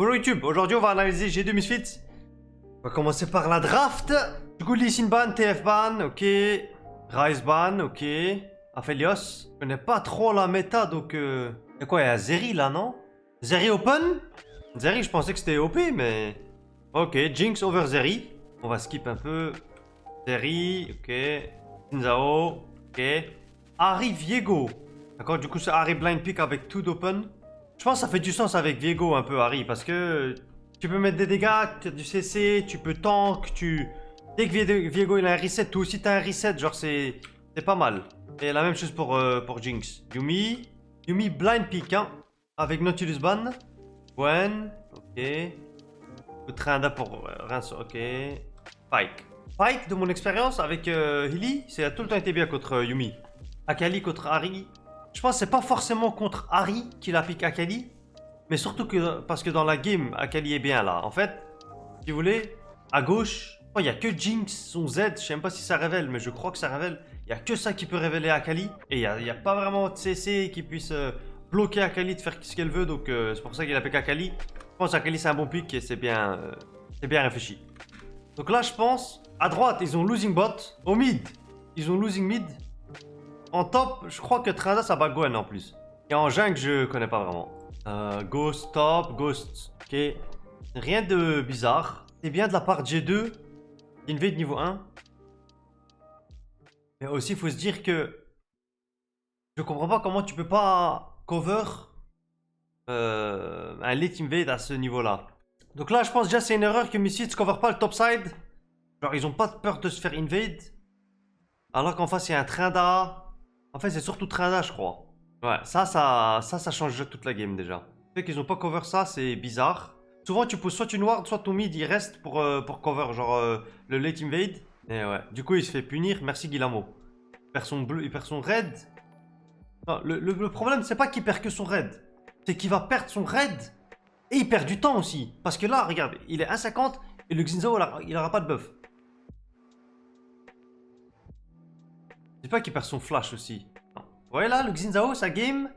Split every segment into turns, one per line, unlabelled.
Bonjour YouTube, aujourd'hui on va analyser G2 Misfits. On va commencer par la draft. Du coup, Lee Sin ban, TF ban, ok. Ryze ban, ok. Aphelios. Je connais pas trop la méta donc. Y'a quoi, y'a Zeri là, non? Zeri open? Zeri, je pensais que c'était OP, mais. Ok, Jinx over Zeri. On va skip un peu. Zeri, ok. Xin-Zhao, ok. Ahri Viego. D'accord, du coup, c'est Ahri blind pick avec tout d'open. Je pense que ça fait du sens avec Viego un peu, Ahri, parce que tu peux mettre des dégâts, tu as du CC, tu peux tank, Dès que Viego il a un reset, toi aussi t'as un reset, genre c'est pas mal. Et la même chose pour Jinx. Yuumi blind pick, hein, avec Nautilus ban. Gwen, ok. Tranda pour Rince, ok. Pyke, de mon expérience avec Hilly, ça a tout le temps été bien contre Yuumi. Akali contre Ahri. Je pense que c'est pas forcément contre Ahri qu'il a pick Akali, mais surtout que parce que dans la game, Akali est bien là. En fait, si vous voulez, à gauche, il n'y a que Jinx, son Z, je sais même pas si ça révèle, mais je crois que ça révèle. Il n'y a que ça qui peut révéler Akali, et il n'y a pas vraiment de CC qui puisse bloquer Akali de faire ce qu'elle veut, donc c'est pour ça qu'il a pick Akali. Je pense qu'Akali c'est un bon pick et c'est bien réfléchi. Donc là, je pense, à droite, ils ont losing bot, au mid, ils ont losing mid. En top, je crois que Tranda ça bat Gwen en plus. Et en jungle, je connais pas vraiment. Ghost, top, Ghost. Ok. Rien de bizarre. C'est bien de la part de G2. Invade niveau 1. Mais aussi, il faut se dire que je comprends pas comment tu peux pas cover un late invade à ce niveau-là. Donc là, je pense déjà c'est une erreur que Misfits ne cover pas le top side. Genre, ils ont pas peur de se faire invade. Alors qu'en face, il y a un Tranda. En fait, c'est surtout Tranda, je crois. Ouais, ça change toute la game déjà. Le fait qu'ils ont pas cover ça, c'est bizarre. Souvent, tu pousses soit une ward, soit ton mid, il reste pour cover, genre le late invade. Et ouais, du coup, il se fait punir. Merci Guillermo. Il perd son bleu, il perd son red. Non, le problème, c'est pas qu'il perd que son red. C'est qu'il va perdre son red et il perd du temps aussi. Parce que là, regarde, il est 1,50 et le Xin-Zhao, il aura pas de buff. Je sais pas qu'il perd son flash aussi. Non. Vous voyez là, le Xin-Zhao, sa game,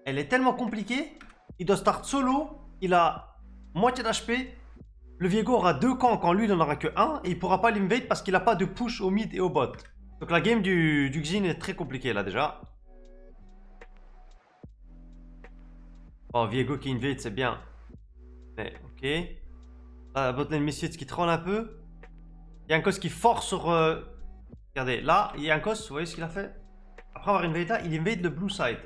elle est tellement compliquée. Il doit start solo. Il a moitié d'HP. Le Viego aura 2 camps quand lui, il n'en aura que 1. Et il pourra pas l'invade parce qu'il a pas de push au mid et au bot. Donc la game du Xin est très compliquée là déjà. Oh, Viego qui invade, c'est bien. Mais ok. Là, la botlane Misfits qui troll un peu. Il y a un cos qui force sur... Regardez, là, il y a un cos, vous voyez ce qu'il a fait? Après avoir invade là, il invade le blue side.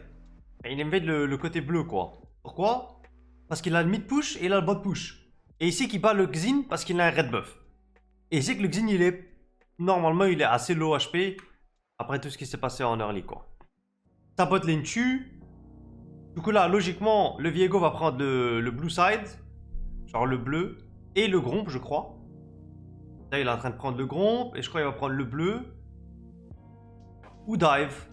Et il invade le côté bleu, quoi. Pourquoi? Parce qu'il a le mid push et il a le bot push. Et ici, qu'il bat le Xin parce qu'il a un red buff. Et ici que le Xin, il est... Normalement, il est assez low HP. Après tout ce qui s'est passé en early, quoi. Sa bot lane tue. Du coup, là, logiquement, le Viego va prendre le blue side. Genre le bleu. Et le gromp, je crois. Là, il est en train de prendre le gromp. Et je crois qu'il va prendre le bleu. Ou dive.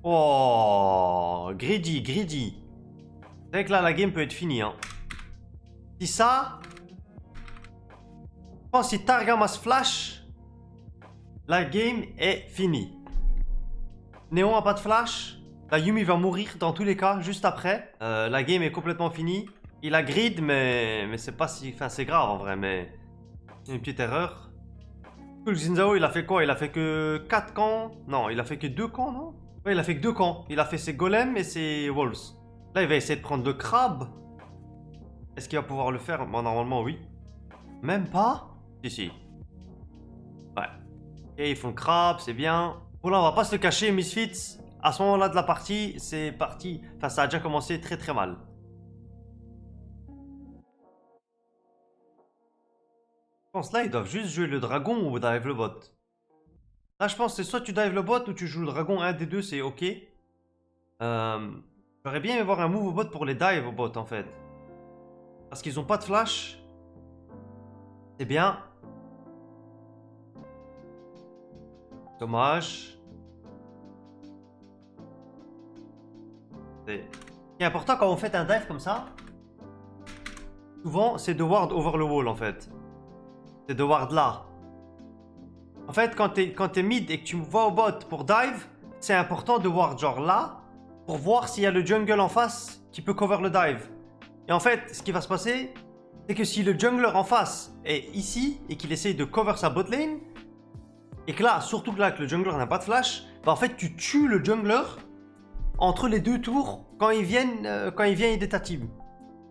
Oh, greedy. C'est vrai que là, la game peut être finie. Hein. Si ça... Je pense que si Targamas flash, la game est finie. Néon a pas de flash. La Yuumi va mourir dans tous les cas, juste après. La game est complètement finie. Il a grid, mais c'est pas si... Enfin, c'est grave en vrai, mais... C'est une petite erreur. Le Xin-Zhao, il a fait quoi? Il a fait que 4 camps? Non, il a fait que 2 camps, non? Ouais, il a fait que 2 camps. Il a fait ses golems et ses wolves. Là, il va essayer de prendre le crabe. Est-ce qu'il va pouvoir le faire? Bon, normalement, oui. Même pas? Si. Ouais. Ok, ils font le crabe, c'est bien. Bon, là, on va pas se le cacher, Misfits. À ce moment-là de la partie, c'est parti. Enfin, ça a déjà commencé très mal. Je pense là, ils doivent juste jouer le dragon ou dive le bot. Là, je pense que c'est soit tu dive le bot ou tu joues le dragon. Un des deux, c'est ok. J'aurais bien aimé voir un move au bot pour les dive au bot, en fait. Parce qu'ils ont pas de flash. C'est bien. Dommage. Ce qui est important quand on fait un dive comme ça, souvent, c'est de ward over le wall, en fait. C'est de ward là. En fait, quand t'es mid et que tu vas au bot pour dive, c'est important de ward genre là, pour voir s'il y a le jungle en face qui peut cover le dive. Et en fait, ce qui va se passer, c'est que si le jungler en face est ici et qu'il essaye de cover sa bot lane, et que là, surtout que là, que le jungler n'a pas de flash, bah en fait, tu tues le jungler entre les deux tours quand il vient aider ta team.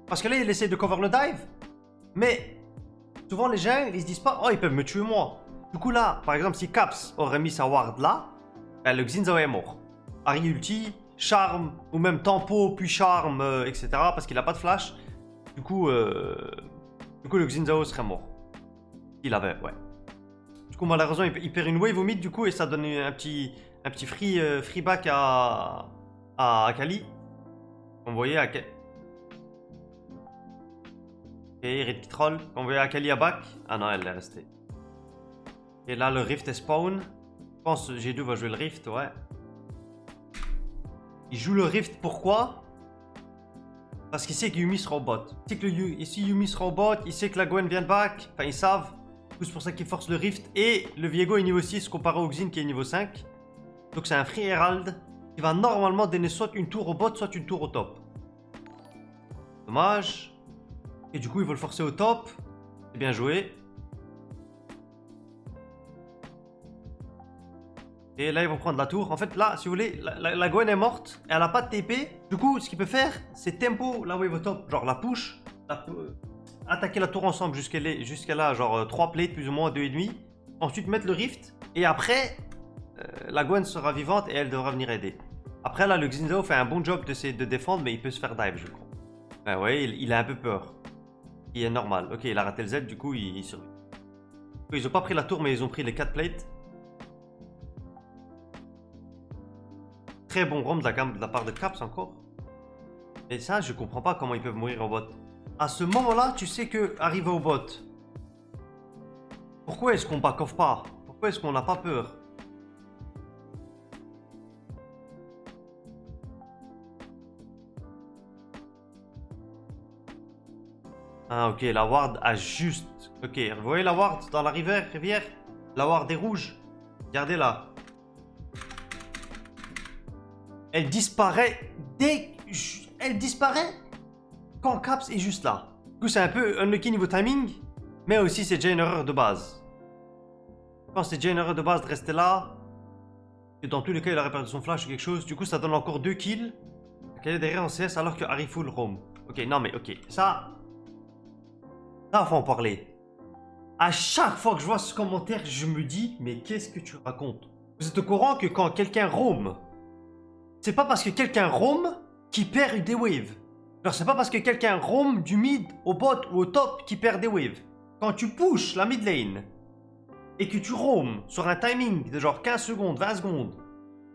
Parce que là, il essaie de cover le dive, mais souvent les gens, ils se disent pas, oh, ils peuvent me tuer moi. Du coup là, par exemple, si Caps aurait mis sa ward là, ben, le Xin Zhao est mort. Harry ulti, charme, ou même tempo, puis charme, etc. Parce qu'il a pas de flash. Du coup, le Xin Zhao serait mort. Il avait, ouais. Du coup, malheureusement, il perd une wave au mid, du coup, et ça donne un petit free back à Akali. On voyait à... Ok, Red qui troll. On voyait Akali à back. Ah non, elle est restée. Et là, le Rift est spawn. Je pense que G2 va jouer le Rift, ouais. Il joue le Rift, pourquoi? Parce qu'il sait que Yuumi sera au bot. Il sait que si Yuumi sera au bot, il sait que la Gwen vient de back. Enfin, ils savent. C'est pour ça qu'il force le Rift. Et le Viego est niveau 6 comparé au Xin qui est niveau 5. Donc c'est un Free Herald qui va normalement donner soit une tour au bot, soit une tour au top. Dommage. Et du coup, il veut le forcer au top. C'est bien joué. Et là, ils vont prendre la tour. En fait, là, si vous voulez, la Gwen est morte. Elle n'a pas de TP. Du coup, ce qu'il peut faire, c'est tempo la wave au top. Genre la push. Attaquer la tour ensemble jusqu'à là, genre 3 plates plus ou moins, 2,5. Ensuite, mettre le rift. Et après, la Gwen sera vivante et elle devra venir aider. Après, là, le Xin Zhao fait un bon job de défendre, mais il peut se faire dive, je crois. Ben ouais, il a un peu peur. Il est normal. Ok, il a raté le Z, du coup, il survit. Ils n'ont pas pris la tour, mais ils ont pris les 4 plates. Très bon roam de la part de Caps encore. Et ça, je comprends pas comment ils peuvent mourir au bot. À ce moment-là, tu sais que arrivé au bot. Pourquoi est-ce qu'on back off pas? Pourquoi est-ce qu'on n'a pas peur? Ah ok, la ward a juste... Ok, vous voyez la ward dans la rivière? La ward est rouge. Regardez-la. Elle disparaît Elle disparaît quand Caps est juste là. Du coup, c'est un peu unlucky niveau timing, mais aussi c'est déjà une erreur de base. Je pense que c'est déjà une erreur de base de rester là. Et dans tous les cas, il aurait perdu son flash ou quelque chose. Du coup, ça donne encore 2 kills. Elle est derrière en CS alors que Harry full roam. Ok, non mais ok. Ça, faut en parler. À chaque fois que je vois ce commentaire, je me dis, mais qu'est-ce que tu racontes? Vous êtes au courant que quand quelqu'un roam, c'est pas parce que quelqu'un roam qui perd des waves. Genre, c'est pas parce que quelqu'un roam du mid au bot ou au top qui perd des waves. Quand tu pushes la mid lane et que tu roam sur un timing de genre 15 secondes, 20 secondes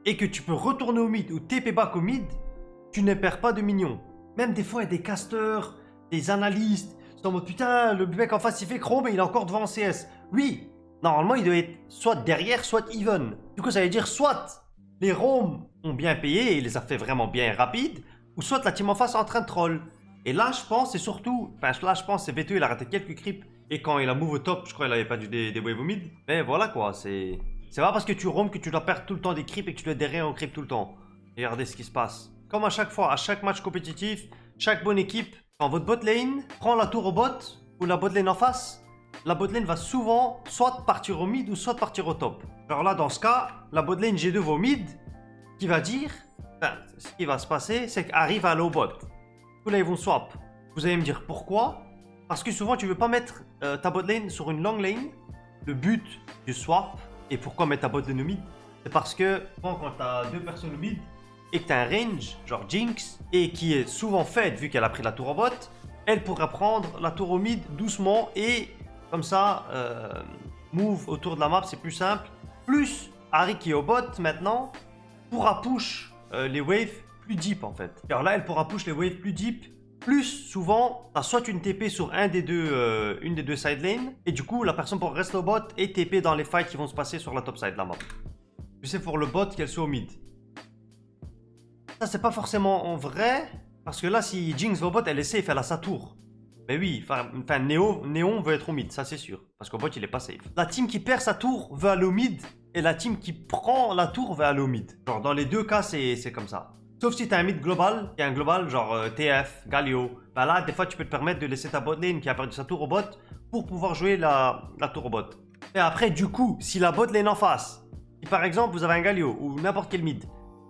et que tu peux retourner au mid ou TP back au mid, tu ne perds pas de minions. Même des fois, il y a des casters, des analystes, c'est en mode putain, le mec en face il fait chrome et il est encore devant en CS. Oui, normalement il doit être soit derrière, soit even. Du coup, ça veut dire soit les roams ont bien payé et il les a fait vraiment bien rapides, ou soit la team en face est en train de troll. Et là, je pense, c'est surtout... Enfin, là, je pense, c'est V2, il a raté quelques creeps. Et quand il a move au top, je crois qu'il avait pas des waves au mid. Mais voilà quoi, c'est pas parce que tu roam que tu dois perdre tout le temps des creeps et que tu dois être derrière en creep tout le temps. Regardez ce qui se passe. Comme à chaque fois, à chaque match compétitif, chaque bonne équipe, quand votre bot lane prend la tour au bot, ou la bot lane en face, la bot lane va souvent soit partir au mid ou soit partir au top. Genre là, dans ce cas, la bot lane G2 va au mid, qui va dire... Enfin, ce qui va se passer, c'est qu'arrive à low bot. Du coup, là, ils vont swap. Vous allez me dire pourquoi? Parce que souvent, tu veux pas mettre ta bot lane sur une long lane. Le but du swap, et pourquoi mettre ta bot lane au mid, c'est parce que quand tu as deux personnes au mid, et que tu as un range, genre Jinx, et qui est souvent faite, vu qu'elle a pris la tour au bot, elle pourra prendre la tour au mid doucement, et comme ça, move autour de la map, c'est plus simple. Plus, Harry qui est au bot maintenant, pourra push les waves plus deep en fait. Car là, elle pourra push les waves plus deep. Plus souvent, t'as soit une TP sur une des deux side lanes, et du coup, la personne pourra rester au bot et TP dans les fights qui vont se passer sur la top side de la map. Tu sais, pour le bot, qu'elle soit au mid. Ça, c'est pas forcément en vrai, parce que là, si Jinx va au bot, elle est safe, elle a sa tour. Mais oui, enfin, Néon veut être au mid, ça c'est sûr, parce qu'au bot, il est pas safe. La team qui perd sa tour veut aller au mid, et la team qui prend la tour veut aller au mid. Genre, dans les deux cas, c'est comme ça. Sauf si tu as un mid global, qui est un global genre TF, Galio. Bah là, des fois, tu peux te permettre de laisser ta bot lane qui a perdu sa tour au bot pour pouvoir jouer la tour au bot. Et après, du coup, si la bot lane en face, si par exemple vous avez un Galio ou n'importe quel mid,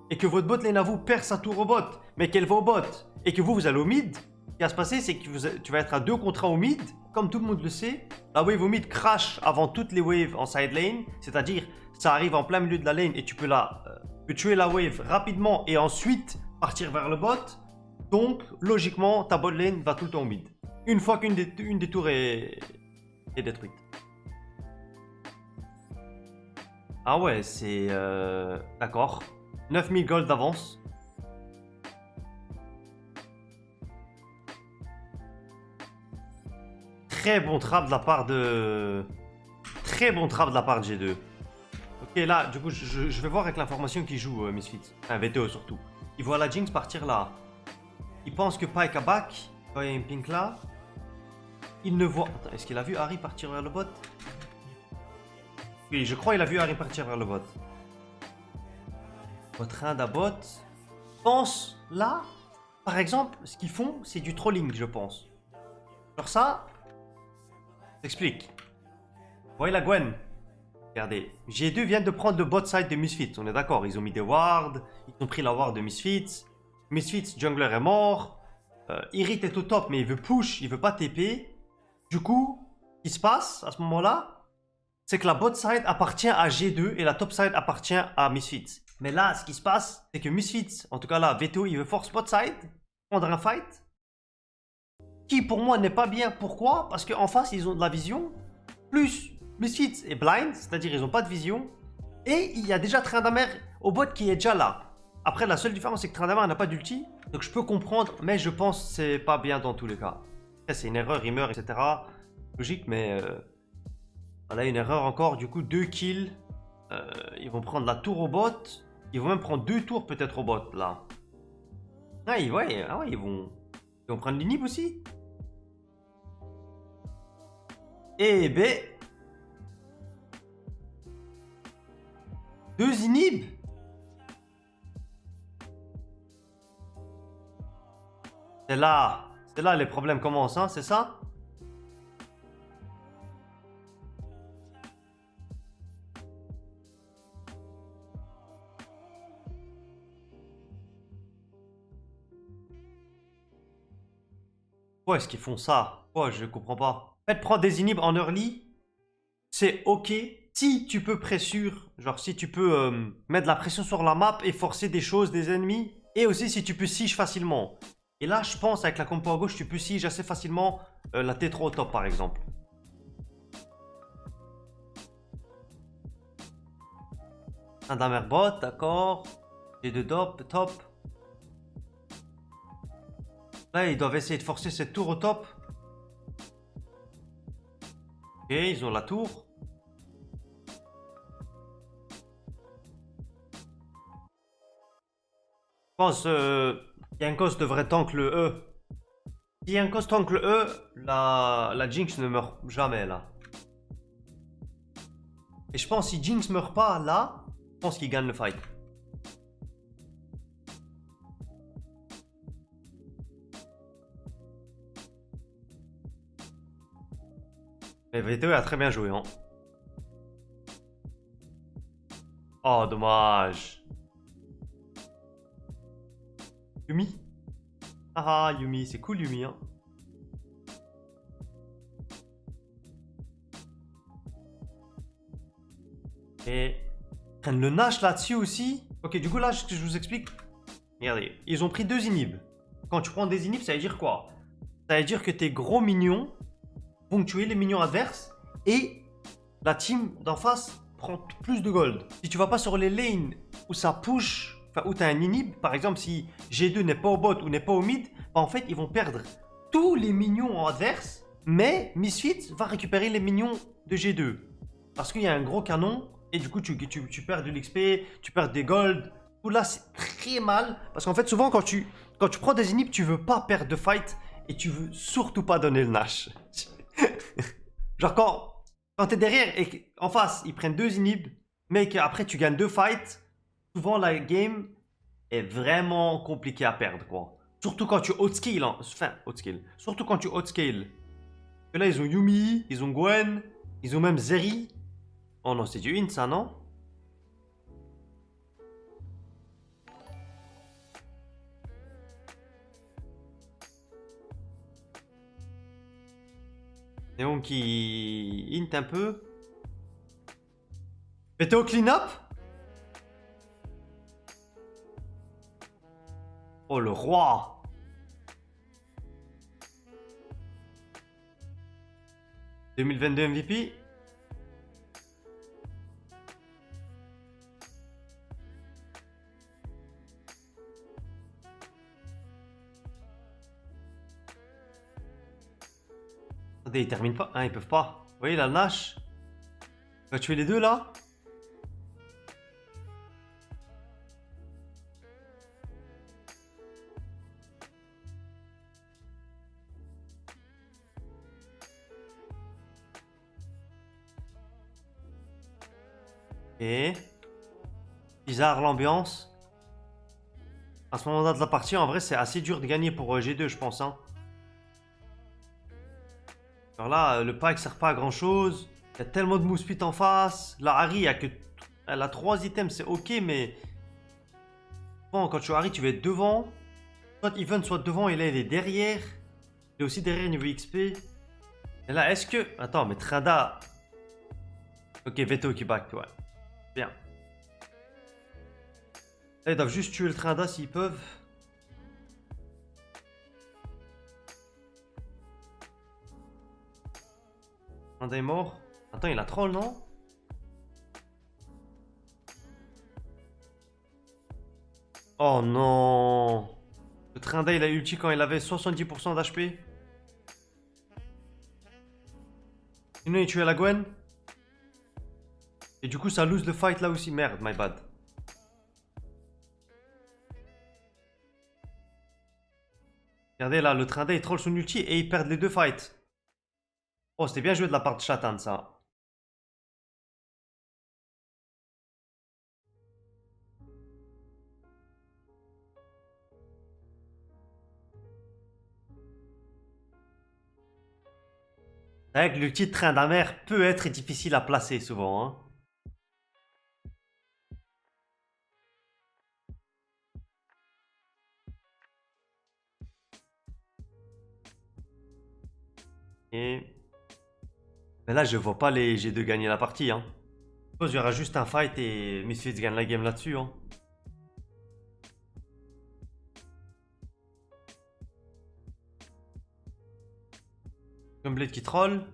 et que votre bot lane à vous perd sa tour au bot, mais qu'elle va au bot, et que vous allez au mid, ce qui va se passer, c'est que tu vas être à 2 contre 1 au mid, comme tout le monde le sait. La wave au mid crash avant toutes les waves en side lane, c'est-à-dire ça arrive en plein milieu de la lane et tu peux tuer la wave rapidement et ensuite partir vers le bot. Donc, logiquement, ta bot lane va tout le temps au mid. Une fois qu'une des tours est détruite. Ah ouais, c'est... D'accord. 9000 gold d'avance. Très bon trap de la part de... Très bon trap de la part de G2. Ok, là, du coup, je vais voir avec l'information qui joue Misfits. Enfin, VTO surtout. Il voit la Jinx partir là. Il pense que Pyke a back. Quand il y a une pink là. Il ne voit... Attends, est-ce qu'il a vu Harry partir vers le bot? Oui, je crois qu'il a vu Harry partir vers le bot. Votre Inde à bot. Je pense, là, par exemple, ce qu'ils font, c'est du trolling, je pense. Genre ça... J'explique. Vous voyez la Gwen? Regardez, G2 vient de prendre le bot side de Misfits, on est d'accord. Ils ont mis des wards, ils ont pris la ward de Misfits. Misfits, jungler est mort. Irit est au top, mais il veut push, il veut pas TP. Du coup, ce qui se passe à ce moment-là, c'est que la bot side appartient à G2 et la top side appartient à Misfits. Mais là, ce qui se passe, c'est que Misfits, en tout cas là, VTO, il veut force bot side, prendre un fight. Qui pour moi n'est pas bien. Pourquoi? Parce qu'en face, ils ont de la vision. Plus, Misfits est blind, c'est-à-dire ils n'ont pas de vision. Et il y a déjà Tryndamere au bot qui est déjà là. Après, la seule différence, c'est que Tryndamere n'a pas d'ulti. Donc je peux comprendre, mais je pense que c'est pas bien dans tous les cas. Après, c'est une erreur, il meurt, etc. Logique, mais... Voilà, une erreur encore. Du coup, 2 kills. Ils vont prendre la tour au bot. Ils vont même prendre 2 tours peut-être au bot, là. Ah, ouais, ils vont prendre l'inhib aussi. Eh ben... 2 inhibs. C'est là les problèmes commencent, hein, c'est ça? Pourquoi est-ce qu'ils font ça? Pourquoi? Je comprends pas. En fait, prendre des inhibs en early, c'est ok. Si tu peux pressure, genre si tu peux mettre de la pression sur la map et forcer des choses des ennemis. Et aussi si tu peux siege facilement. Et là, je pense avec la compo à gauche, tu peux siege assez facilement la T3 au top par exemple. Un damer bot, d'accord. J'ai deux top. Là, ils doivent essayer de forcer cette tour au top. Ok, ils ont la tour. Je pense Yankos devrait tank le E. Si Yankos tank le E, la Jinx ne meurt jamais là. Et je pense si Jinx meurt pas là, je pense qu'il gagne le fight. Mais VTO a très bien joué, hein. Oh, dommage. Yumi? Ah, Yumi, c'est cool Yumi, hein. Et ils prennent le Nash là-dessus aussi. Ok, du coup là, ce que je vous explique. Regardez, ils ont pris 2 inhibs. Quand tu prends des inhibs, ça veut dire quoi? Ça veut dire que tes gros minions vont tuer les minions adverses et la team d'en face prend plus de gold. Si tu vas pas sur les lanes où ça push, enfin où tu as un inhib, par exemple si G2 n'est pas au bot ou n'est pas au mid, bah, en fait ils vont perdre tous les minions en adverse, mais Misfits va récupérer les minions de G2. Parce qu'il y a un gros canon et du coup tu perds de l'XP, tu perds des gold. Tout là c'est très mal parce qu'en fait souvent quand tu prends des inhibs, tu veux pas perdre de fight et tu veux surtout pas donner le Nash. Genre quand t'es derrière et en face ils prennent 2 inhibs mais qu'après tu gagnes 2 fights, souvent la game est vraiment compliqué à perdre, quoi. Surtout quand tu outscale, hein. Enfin, outscale. Surtout quand tu outscale. Et là, ils ont Yumi, ils ont Gwen, ils ont même Zeri. Oh non, c'est du int, ça, non? Néon qui int un peu. Veto clean-up? Oh, le roi! « 2022 MVP. Attendez, ils terminent pas. Hein, ils peuvent pas. Vous voyez, là, le Nash. Il va tuer les deux, là. Et bizarre l'ambiance. À ce moment-là de la partie, en vrai, c'est assez dur de gagner pour G2, je pense. Hein. Alors là, le pack sert pas à grand chose. Il y a tellement de mousse en face. La Harry, elle a 3 items, c'est ok, mais bon, quand tu Harry, tu vas être devant. Soit Even, soit devant, et là, il est derrière. Il est aussi derrière niveau XP. Et là, est-ce que. Attends, mais Trada. Ok, Veto qui back, ouais. Bien. Là, ils doivent juste tuer le Trada s'ils peuvent. Trada est mort. Attends, il a troll, non? Oh non. Le Trada, il a ulti quand il avait 70% d'HP. Sinon, il tuait la Gwen. Et du coup, ça lose le fight là aussi. Merde, my bad. Regardez là, le Trada, il troll son ulti et ils perdent les 2 fights. Oh, c'était bien joué de la part de Shatan, ça. C'est vrai que le petit train d'amère peut être difficile à placer souvent. Hein. Et... Mais là, je vois pas les G2 gagner la partie. Hein. Je suppose qu'il y aura juste un fight et Misfits gagne la game là-dessus. Hein. Blade qui troll.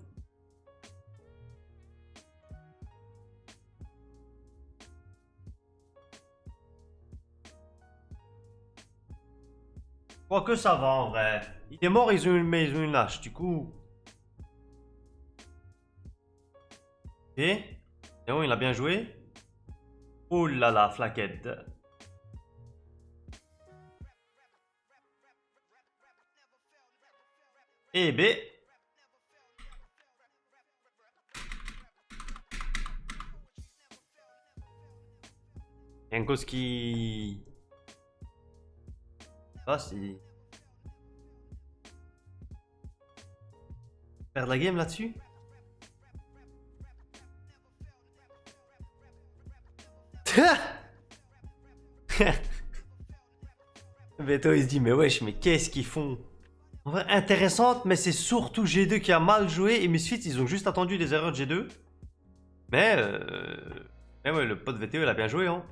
Je crois que ça va en vrai. Il est mort, mais ils ont une lâche. Du coup... Ok. Et bon, il a bien joué. Oh là là, flaquette. Et B. Yankos qui... Ah, c'est... Perdre la game là-dessus. Beto il se dit mais wesh mais qu'est-ce qu'ils font? En vrai intéressante mais c'est surtout G2 qui a mal joué et Misfits ils ont juste attendu des erreurs de G2. Mais ouais le pote VTO il a bien joué hein.